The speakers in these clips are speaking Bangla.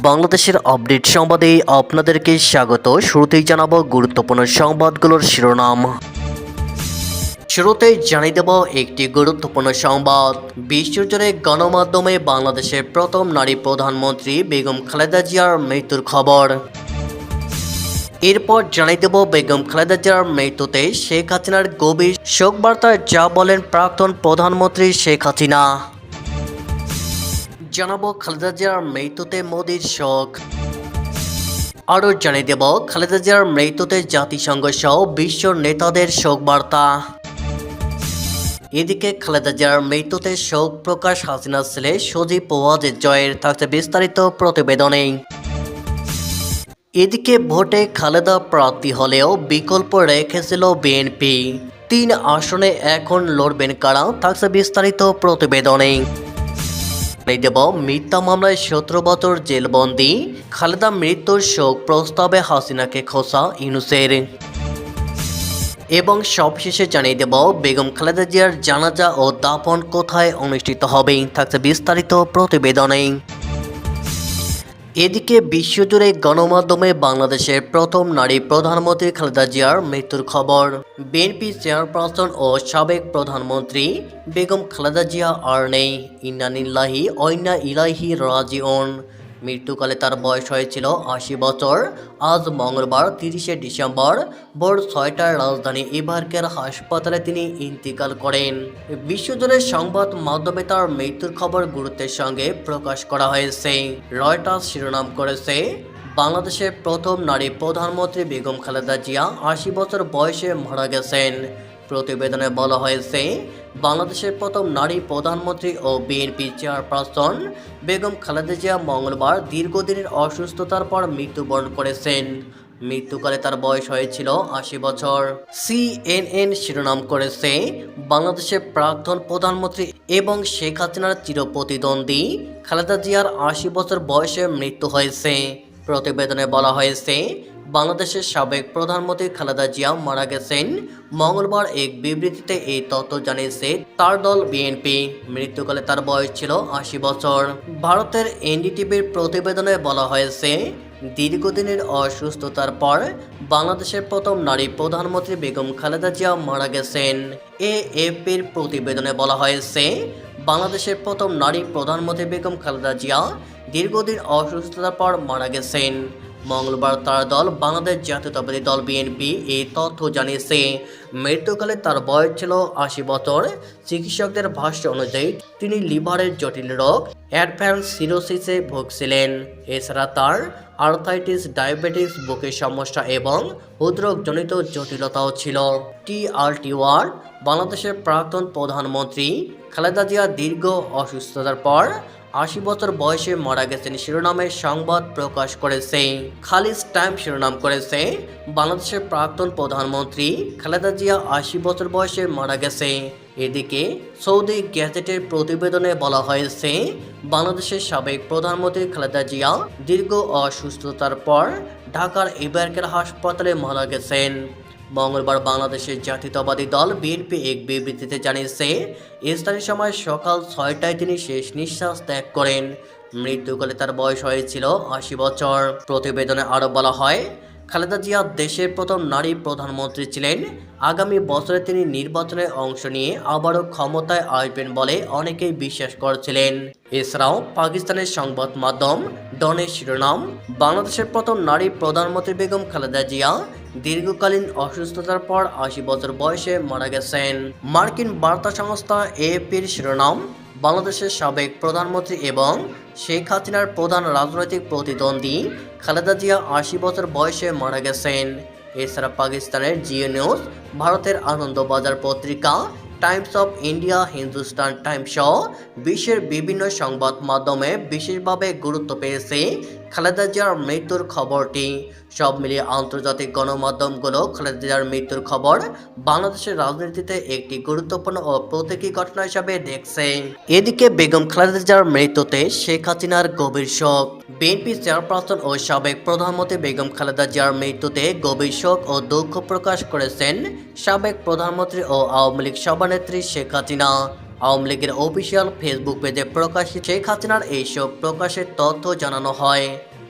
বাংলাদেশের আপডেট সংবাদে আপনাদেরকে স্বাগত। শুরুতেই জানাবো গুরুত্বপূর্ণ সংবাদগুলোর শিরোনাম। শুরুতেই জানিয়ে দেব একটি গুরুত্বপূর্ণ সংবাদ। বিশ্বজুড়ে গণমাধ্যমে বাংলাদেশের প্রথম নারী প্রধানমন্ত্রী বেগম খালেদা জিয়ার মৃত্যুর খবর। এরপর জানিয়ে দেব বেগম খালেদা জিয়ার মৃত্যুতে শেখ হাসিনার গভীর শোকবার্তায় যা বলেন প্রাক্তন প্রধানমন্ত্রী শেখ হাসিনা। জানাবো খালেদা জিয়ার মৃত্যুতে মোদির শোক। আরও জানিয়ে দেব খালেদা জিয়ার মৃত্যুতে জাতিসংঘ সহ বিশ্ব নেতাদের শোক বার্তা। এদিকে খালেদা জিয়ার মৃত্যুতে শোক প্রকাশ হাসিনার ছেলে সজীব ওয়াজেদ জয়ের, থাকছে বিস্তারিত প্রতিবেদনে। এদিকে ভোটে খালেদা প্রার্থী হলেও বিকল্প রেখেছিল বিএনপি। 3 আসনে এখন লড়বেন কারা, থাকছে বিস্তারিত প্রতিবেদনে। দেব মিথ্যা মামলায় 17 বছর জেলবন্দি খালেদা মৃত্যুর শোক প্রস্তাবে হাসিনাকে খোঁচা ইউনূসের। এবং সবশেষে জানিয়ে দেব বেগম খালেদা জিয়ার জানাজা ও দাফন কোথায় অনুষ্ঠিত হবে, থাকছে বিস্তারিত প্রতিবেদনে। এদিকে বিশ্বজুড়ে গণমাধ্যমে বাংলাদেশের প্রথম নারী প্রধানমন্ত্রী খালেদা জিয়ার মৃত্যুর খবর। বিএনপি চেয়ারপারসন ও সাবেক প্রধানমন্ত্রী বেগম খালেদা জিয়া আর নেই। ইন্না লিল্লাহি ওয়া ইন্না ইলাইহি রাজিউন। মৃত্যুকালে তার বয়স হয়েছিল 80 বছর। আজ মঙ্গলবার 30শে ডিসেম্বর ভোর 6টায় রাজধানী ইবারকের হাসপাতালে তিনি ইন্তিকাল করেন। বিশ্বজুড়ে সংবাদ মাধ্যমে তার মৃত্যুর খবর গুরুত্বের সঙ্গে প্রকাশ করা হয়েছে। রয়টার্স শিরোনাম করেছে, বাংলাদেশের প্রথম নারী প্রধানমন্ত্রী বেগম খালেদা জিয়া 80 বছর বয়সে মারা গেছেন। প্রতিবেদনে বলা হয়েছে, বাংলাদেশের প্রথম নারী প্রধানমন্ত্রী ও বিএনপি চেয়ারপারসন বেগম খালেদা জিয়া মঙ্গলবার দীর্ঘদিনের অসুস্থতার পর মৃত্যুবরণ করেছেন। মৃত্যুকালে তার বয়স হয়েছিল 80 বছর। CNN শিরোনাম করেছে, বাংলাদেশের প্রাক্তন প্রধানমন্ত্রী এবং শেখ হাসিনার চিরপ্রতিদ্বন্দ্বী খালেদা জিয়ার 80 বছর বয়সে মৃত্যু হয়েছে। প্রতিবেদনে বলা হয়েছে, বাংলাদেশের সাবেক প্রধানমন্ত্রী খালেদা জিয়া মারা গেছেন। মঙ্গলবার এক বিবৃতিতে এই তথ্য জানিয়েছে তার দল বিএনপি। মৃত্যুকালে তার বয়স ছিল 80 বছর। ভারতের এনডিটিভির প্রতিবেদনে বলা হয়েছে, দীর্ঘদিনের অসুস্থতার পর বাংলাদেশের প্রথম নারী প্রধানমন্ত্রী বেগম খালেদা জিয়া মারা গেছেন। এএফপির প্রতিবেদনে বলা হয়েছে, বাংলাদেশের প্রথম নারী প্রধানমন্ত্রী বেগম খালেদা জিয়া দীর্ঘদিন অসুস্থতার পর মারা গেছেন। মঙ্গলবার তার দল বাংলাদেশ জাতীয়তাবাদী দল বিএনপি এই তথ্য জানিয়েছে। মৃত্যুকালে তার বয়স ছিল 80 বছর। চিকিৎসকদের ভাষ্য অনুযায়ী তিনি লিভারের জটিল রোগ অ্যাডভান্স সিরোসিসে ভুগছিলেন। এছাড়া তার আর্থাইটিস, ডায়াবেটিস, বুকের সমস্যা এবং হৃদরোগজনিত জটিলতাও ছিল। TRT1 বাংলাদেশের প্রাক্তন প্রধানমন্ত্রী খালেদা জিয়া দীর্ঘ অসুস্থতার পর 80 বছর বয়সে মারা গেছেন শিরোনামে সংবাদ প্রকাশ করেছে। খালিজ টাইম শিরোনাম করেছে, বাংলাদেশের প্রাক্তন প্রধানমন্ত্রী খালেদা জিয়া 80 বছর বয়সে মারা গেছে। এদিকে সৌদি গ্যাজেটের প্রতিবেদনে বলা হয়েছে, বাংলাদেশের সাবেক প্রধানমন্ত্রী খালেদা জিয়া দীর্ঘ অসুস্থতার পর ঢাকার ইবারকের হাসপাতালে মারা গেছেন। মঙ্গলবার বাংলাদেশের জাতীয়তাবাদী দল বিএনপি এক বিবৃতিতে জানিয়েছে, স্থানীয় সময় সকাল 6টায় তিনি শেষ নিঃশ্বাস ত্যাগ করেন। মৃত্যুকালে তার বয়স হয়েছিল 80 বছর। প্রতিবেদনে আরও বলা হয়, খালেদা জিয়া দেশের প্রথম নারী প্রধানমন্ত্রী ছিলেন। আগামী বছরে তিনি নির্বাচনে অংশ নিয়ে আবারও ক্ষমতায় আসবেন বলে অনেকেই বিশ্বাস করছিলেন। এছাড়াও পাকিস্তানের সংবাদ মাধ্যম ডনের শিরোনাম, বাংলাদেশের প্রথম নারী প্রধানমন্ত্রী বেগম খালেদা জিয়া দীর্ঘকালীন অসুস্থতার পর 80 বছর বয়সে মারা গেছেন। মার্কিন বার্তা সংস্থা এএফপির শিরোনাম, বাংলাদেশের সাবেক প্রধানমন্ত্রী এবং শেখ হাসিনার প্রধান রাজনৈতিক প্রতিদ্বন্দ্বী খালেদা জিয়া 80 বছর বয়সে মারা গেছেন। এছাড়া পাকিস্তানের জিও নিউজ, ভারতের আনন্দবাজার পত্রিকা, Times of India, Hindustan Times সহ বিশ্বের বিভিন্ন সংবাদ মাধ্যমে বিশেষভাবে গুরুত্ব পেয়েছে খালেদা জিয়ার মৃত্যুর খবরটি। সব মিলিয়ে আন্তর্জাতিক গণমাধ্যমগুলো খালেদা জিয়ার মৃত্যুর খবর বাংলাদেশের রাজনীতিতে একটি গুরুত্বপূর্ণ ও প্রতীকী ঘটনা হিসাবে দেখছে। এদিকে বেগম খালেদা জিয়ার মৃত্যুতে শেখ হাসিনার গভীর শোক। বিএনপি চেয়ারপারসন ও সাবেক প্রধানমন্ত্রী বেগম খালেদা জিয়ার মৃত্যুতে গভীর শোক ও দুঃখ প্রকাশ করেছেন সাবেক প্রধানমন্ত্রী ও আওয়ামী লীগ সভানেত্রী শেখ হাসিনা। আওয়ামী লীগের অফিসিয়াল ফেসবুক পেজে প্রকাশিত শেখ হাসিনার এই শোক প্রকাশের তথ্য জানানো হয়।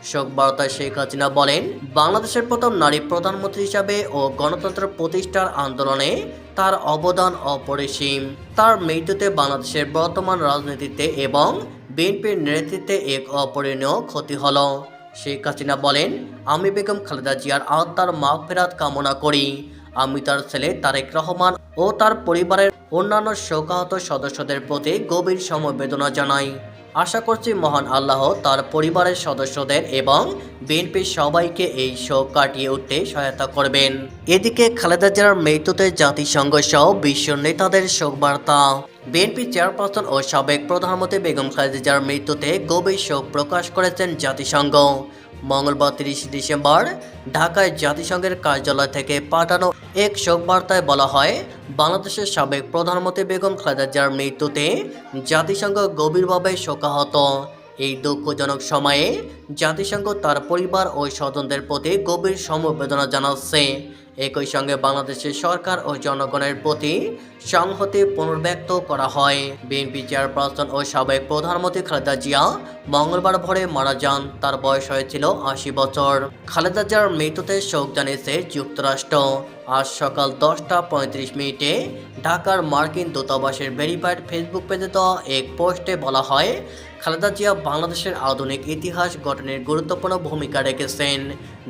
শোক বার্তায় শেখ হাসিনা বলেন, বাংলাদেশের প্রথম নারী প্রধানমন্ত্রী হিসাবে ও গণতন্ত্র প্রতিষ্ঠার আন্দোলনে তার অবদান অপরিসীম। তার মৃত্যুতে বাংলাদেশের বর্তমান রাজনীতিতে এবং বিএনপির নেতৃত্বে এক অপূরণীয় ক্ষতি হলো। শেখ হাসিনা বলেন, আমি বেগম খালেদা জিয়ার আত্মার মাগফিরাত কামনা করি। আমি তার ছেলে তারেক রহমান ও তার পরিবারের অন্যান্য শোকাহত সদস্যদের প্রতি গভীর সমবেদনা জানাই। আশা করছি মহান আল্লাহ তার পরিবারের সদস্যদের এবং বিএনপির সবাইকে এই শোক কাটিয়ে উঠতে সহায়তা করবেন। এদিকে খালেদা জিয়ার মৃত্যুতে জাতিসংঘ সহ বিশ্ব নেতাদের শোকবার্তা। বিএনপি চেয়ারপারসন ও সাবেক প্রধানমন্ত্রী বেগম খালেদা জিয়ার মৃত্যুতে গভীর শোক প্রকাশ করেছেন জাতিসংঘ। মঙ্গলবার 30 ডিসেম্বর ঢাকায় জাতিসংঘের কার্যালয় থেকে পাঠানো এক শোক বার্তায় বলা হয়, বাংলাদেশের সাবেক প্রধানমন্ত্রী বেগম খালেদা জিয়ার মৃত্যুতে জাতিসংঘ গভীরভাবে শোকাহত। এই দুঃখজনক সময়ে জাতিসংঘ তার পরিবার ও স্বজনদের প্রতি গভীর সমবেদনা জানাচ্ছে। একই সঙ্গে বাংলাদেশের সরকার ও জনগণের প্রতি সংহতি পুনর্ব্যক্ত করা হয়। বিএনপি চেয়ারপারসন ও সাবেক প্রধানমন্ত্রী খালেদা জিয়া মঙ্গলবার ভোরে মারা যান। তার বয়স হয়েছিল 80 বছর। খালেদা জিয়ার মৃত্যুতে শোক জানিয়েছে যুক্তরাষ্ট্র। আজ সকাল 10টা 35 মিনিটে ঢাকার মার্কিন দূতাবাসের ভেরিফাইড ফেসবুক পেজে দেওয়া এক পোস্টে বলা হয়, খালেদা জিয়া বাংলাদেশের আধুনিক ইতিহাস গঠনের গুরুত্বপূর্ণ ভূমিকা রেখেছেন।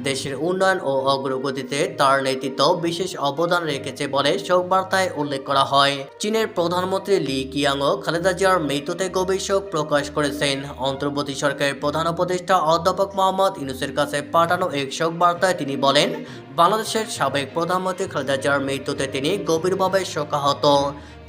দেশের উন্নয়ন ও অগ্রগতিতে তার নেতৃত্ব বিশেষ অবদান রেখেছে বলে শোক বার্তায় উল্লেখ করা হয়। চীনের প্রধানমন্ত্রী লি কিয়াংও খালেদা জিয়ার মৃত্যুতে গভীর শোক প্রকাশ করেছেন। অন্তর্বর্তী সরকারের প্রধান উপদেষ্টা অধ্যাপক মোহাম্মদ ইউনূসের কাছে পাঠানো এক শোক বার্তায় তিনি বলেন, বাংলাদেশের সাবেক প্রধানমন্ত্রী খালেদা জিয়ার মৃত্যুতে তিনি গভীরভাবে শোকাহত।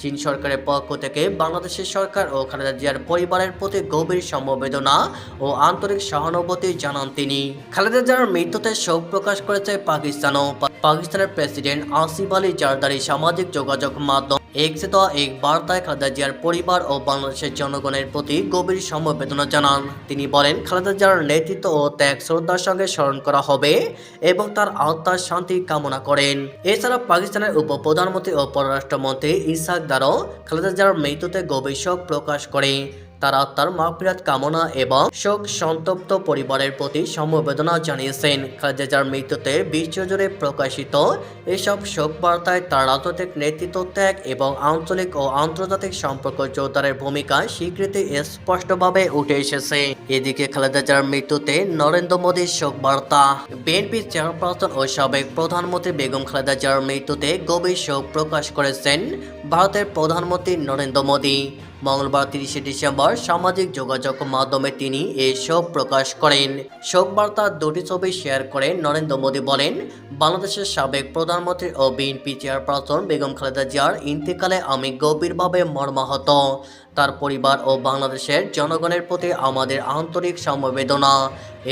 চীন সরকারের পক্ষ থেকে বাংলাদেশের সরকার ও খালেদা জিয়ার পরিবারের প্রতি গভীর সমবেদনা ও আন্তরিক সহানুভূতি জানান তিনি। খালেদা জিয়ার মৃত্যুতে শোক প্রকাশ করেছে পাকিস্তানও। পাকিস্তানের প্রেসিডেন্ট আসিফ আলী জারদারি সামাজিক যোগাযোগ মাধ্যম এক্সে দেওয়া এক বার্তায় খালেদা জিয়ার পরিবার ও বাংলাদেশের জনগণের প্রতি গভীর সমবেদনা জানান। তিনি বলেন, খালেদা জিয়ার নেতৃত্ব ও ত্যাগ শ্রদ্ধার সঙ্গে স্মরণ করা হবে এবং তার আত্মার শান্তি কামনা করেন। এছাড়া পাকিস্তানের উপপ্রধানমন্ত্রী ও পররাষ্ট্রমন্ত্রী ইসহাক দারও খালেদা জিয়ার মৃত্যুতে গভীর শোক প্রকাশ করে তার আত্মার মাগফিরাত কামনা এবং শোক সন্তপ্ত পরিবারের প্রতি সমবেদনা জানিয়েছেন। খালেদা জিয়ার মৃত্যুতে বিশ্বজুড়ে প্রকাশিত এসব শোক বার্তায় তার রাজনৈতিক নেতৃত্ব ত্যাগ এবং আঞ্চলিক ও আন্তর্জাতিক সম্পর্ক জোরদারের ভূমিকা স্বীকৃতি স্পষ্টভাবে উঠে এসেছে। এদিকে খালেদা জিয়ার মৃত্যুতে নরেন্দ্র মোদীর শোক বার্তা। বিএনপি চেয়ারপারসন ও সাবেক প্রধানমন্ত্রী বেগম খালেদা জিয়ার মৃত্যুতে গভীর শোক প্রকাশ করেছেন ভারতের প্রধানমন্ত্রী নরেন্দ্র মোদী। মঙ্গলবার 30 ডিসেম্বর সামাজিক যোগাযোগ মাধ্যমে তিনি এই শোক প্রকাশ করেন। শোক বার্তার দুটি ছবি শেয়ার করে নরেন্দ্র মোদী বলেন, বাংলাদেশের সাবেক প্রধানমন্ত্রী ও বিএনপি চেয়ারপারসন বেগম খালেদা জিয়ার ইন্তেকালে আমি গভীরভাবে মর্মাহত। তার পরিবার ও বাংলাদেশের জনগণের প্রতি আমাদের আন্তরিক সমবেদনা।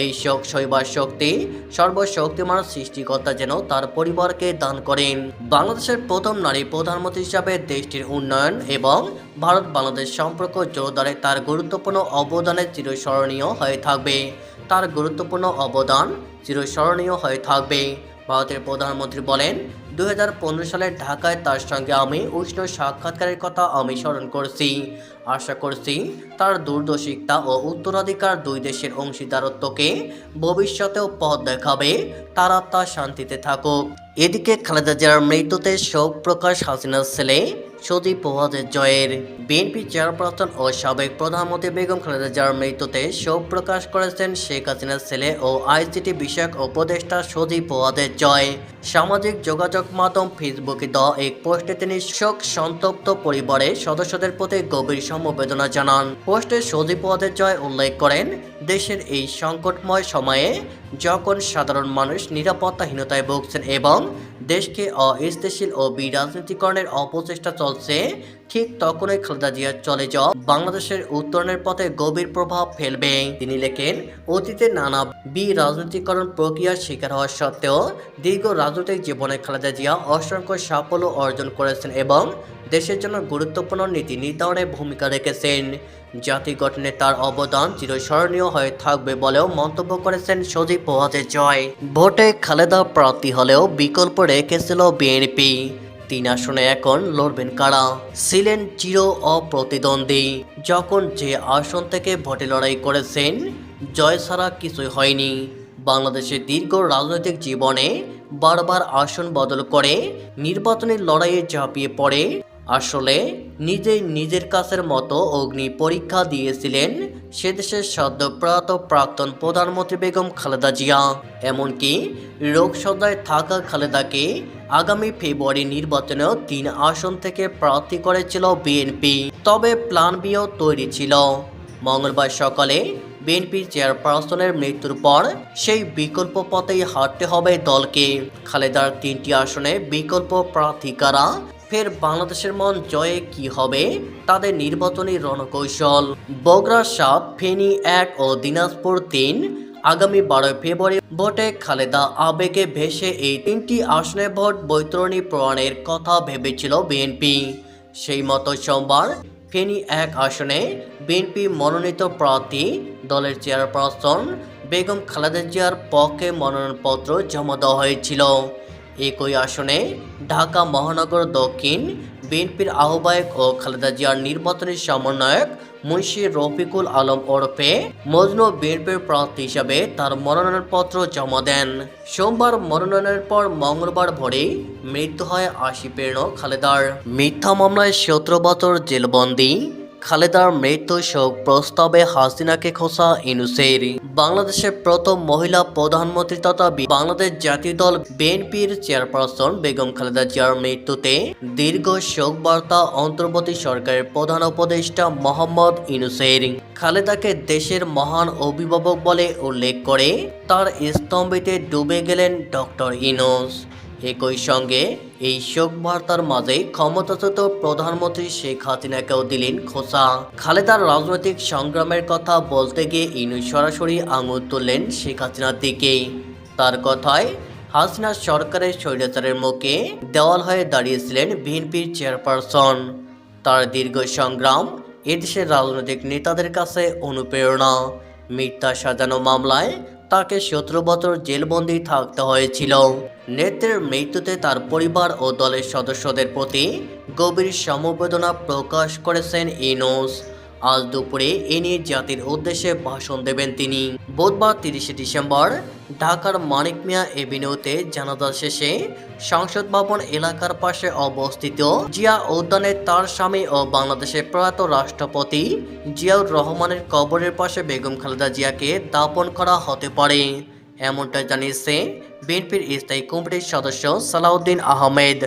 এই শোক সইবার শক্তি সর্বশক্তিমান সৃষ্টিকর্তা যেন তার পরিবারকে দান করেন। বাংলাদেশের প্রথম নারী প্রধানমন্ত্রী হিসাবে দেশটির উন্নয়ন এবং ভারত বাংলাদেশ সম্পর্ক জোরদারে তার গুরুত্বপূর্ণ অবদানে চিরস্মরণীয় হয়ে থাকবে। তার গুরুত্বপূর্ণ অবদান চিরস্মরণীয় হয়ে থাকবে। ভারতের প্রধানমন্ত্রী বলেন, 2015 সালে ঢাকায় তার সঙ্গে আমি উষ্ণ সাক্ষাৎকারের কথা আমি স্মরণ করছি। আশা করছি তার দূরদর্শিতা ও উত্তরাধিকার দুই দেশের অংশীদারত্বকে ভবিষ্যতেও পথ দেখাবে। তার আত্মা শান্তিতে থাকুক। এদিকে খালেদা জিয়ার মৃত্যুতে শোক প্রকাশ হাসিনার ছেলে সজীব ওয়াজেদ জয়ের। বিএনপি চেয়ারপারসন ও সাবেক প্রধানমন্ত্রী বেগম খালেদা জিয়ার মৃত্যুতে শোক প্রকাশ করেছেন শেখ হাসিনার ছেলে ও আইসিটি বিষয়ক উপদেষ্টা সজীব ওয়াজেদ জয়। সামাজিক যোগাযোগ মাধ্যম ফেসবুকে দেওয়া এক পোস্টে তিনি শোক সন্তপ্ত পরিবারের সদস্যদের প্রতি গভীর সমবেদনা জানান। পোস্টে সজীব ওয়াজেদ জয় উল্লেখ করেন, দেশের এই সংকটময় সময়ে যখন সাধারণ মানুষ নিরাপত্তাহীনতায় ভুগছেন এবং দেশকে অস্থিতিশীল ও বিরাজনীতিকরণের অপচেষ্টা চলছে, ঠিক তখনই খালেদা জিয়ার চলে যাওয়া বাংলাদেশের উত্তরণের পথে গভীর প্রভাব ফেলবে। তিনি লেখেন, অতীতে নানা বিরাজনীতিকরণ প্রক্রিয়ার শিকার হওয়া সত্ত্বেও দীর্ঘ রাজনৈতিক জীবনে খালেদা জিয়া অসংখ্য সাফল্য অর্জন করেছেন এবং দেশের জন্য গুরুত্বপূর্ণ নীতি নির্ধারণে ভূমিকা রেখেছেন। জাতি গঠনে তার অবদান চিরস্মরণীয় হয়ে থাকবে বলেও মন্তব্য করেছেন সজীব ওয়াজেদ জয়। ভোটে খালেদা প্রার্থী হলেও বিকল্প রেখেছিল বিএনপি। 3 আসনে এখন লড়বেন কারা? ছিলেন চির অপ্রতিদ্বন্দ্বী। যখন যে আসন থেকে ভোটে লড়াই করেছেন জয় ছাড়া কিছুই হয়নি। বাংলাদেশের দীর্ঘ রাজনৈতিক জীবনে বারবার আসন বদল করে নির্বাচনী লড়াইয়ে ঝাঁপিয়ে পড়ে আসলে নিজেই নিজের কাছের মতো অগ্নি পরীক্ষা দিয়েছিলেন সেদেশের সদ্যপ্রয়াত প্রাক্তন প্রধানমন্ত্রী বেগম খালেদা জিয়া। এমনকি রোগশয্যায় থাকা খালেদাকে আগামী ফেব্রুয়ারি নির্বাচনেও 3 আসন থেকে প্রার্থী করেছিল বিএনপি। তবে প্ল্যান বিও তৈরি ছিল। মঙ্গলবার সকালে বিএনপির চেয়ারপারসনের মৃত্যুর পর সেই বিকল্প পথেই হাঁটতে হবে দলকে। খালেদার 3টি আসনে বিকল্প প্রার্থী কারা, ফের বাংলাদেশের মন জয়ে কি হবে তাদের নির্বাচনী রণকৌশল। বগুড়া 7, ফেনী 1 ও দিনাজপুর 3। আগামী 12 ফেব্রুয়ারি ভোটে খালেদা আবেগে ভেসে এই 3টি আসনে ভোট বৈতরণী প্রমাণের কথা ভেবেছিল বিএনপি। সেই মতো সোমবার ফেনী 1 আসনে বিএনপি মনোনীত প্রার্থী দলের চেয়ারপারসন বেগম খালেদা জিয়ার পক্ষে মনোনয়নপত্র জমা দেওয়া হয়েছিল। একই আসনে ঢাকা মহানগর দক্ষিণ বিএনপির আহ্বায়ক ও খালেদা জিয়ার নির্বাচনী সমন্বয়ক মুন্সি রফিকুল আলম ওরফে মজনু বিএনপির প্রার্থী হিসাবে তার মনোনয়নপত্র জমা দেন। সোমবার মনোনয়নের পর মঙ্গলবার ভোরে মৃত্যু হয় 80 পেরোনো খালেদার। মিথ্যা মামলায় 17 বছর জেলবন্দি খালেদার মৃত্যু শোক প্রস্তাবে হাসিনাকে খোঁচা ইউনূসের। বাংলাদেশের প্রথম মহিলা প্রধানমন্ত্রী তথা বাংলাদেশ জাতীয় দল বিএনপির চেয়ারপারসন বেগম খালেদা জিয়ার মৃত্যুতে দীর্ঘ শোক বার্তা অন্তর্বর্তী সরকারের প্রধান উপদেষ্টা মোহাম্মদ ইউনূসের। খালেদাকে দেশের মহান অভিভাবক বলে উল্লেখ করে তার স্তম্ভিতে ডুবে গেলেন ডক্টর ইউনূস। একই সঙ্গে এই শোক বার্তার মাঝে ক্ষমতাচ্যুত প্রধানমন্ত্রী শেখ হাসিনাকেও দিলেন খোঁচা। খালেদার রাজনৈতিক সংগ্রামের কথা বলতে গিয়ে ইউনূস সরাসরি আঙুল তুললেন শেখ হাসিনার দিকে। তার কথায় হাসিনা সরকারের স্বৈরাচারের মুখে দেওয়াল হয়ে দাঁড়িয়েছিলেন বিএনপির চেয়ারপারসন। তার দীর্ঘ সংগ্রাম এদেশের রাজনৈতিক নেতাদের কাছে অনুপ্রেরণা। মিথ্যা সাজানো মামলায় তাকে 17 বছর জেলবন্দি থাকতে হয়েছিল। নেত্রীর মৃত্যুতে তার পরিবার ও দলের সদস্যদের প্রতি গভীর সমবেদনা প্রকাশ করেছেন ইউনূস। আজ দুপুরে এ নিয়ে জাতির উদ্দেশ্যে ভাষণ দেবেন তিনি। বুধবার 30 ডিসেম্বর ঢাকার মানিক মিয়া এভিনিউতে জানাজা শেষে সংসদ ভবন এলাকার পাশে অবস্থিত জিয়া উদ্যানে তার স্বামী ও বাংলাদেশের প্রয়াত রাষ্ট্রপতি জিয়াউর রহমানের কবরের পাশে বেগম খালেদা জিয়াকে দাফন করা হতে পারে, এমনটা জানিয়েছে বিএনপির স্থায়ী কমিটির সদস্য সালাউদ্দিন আহমেদ।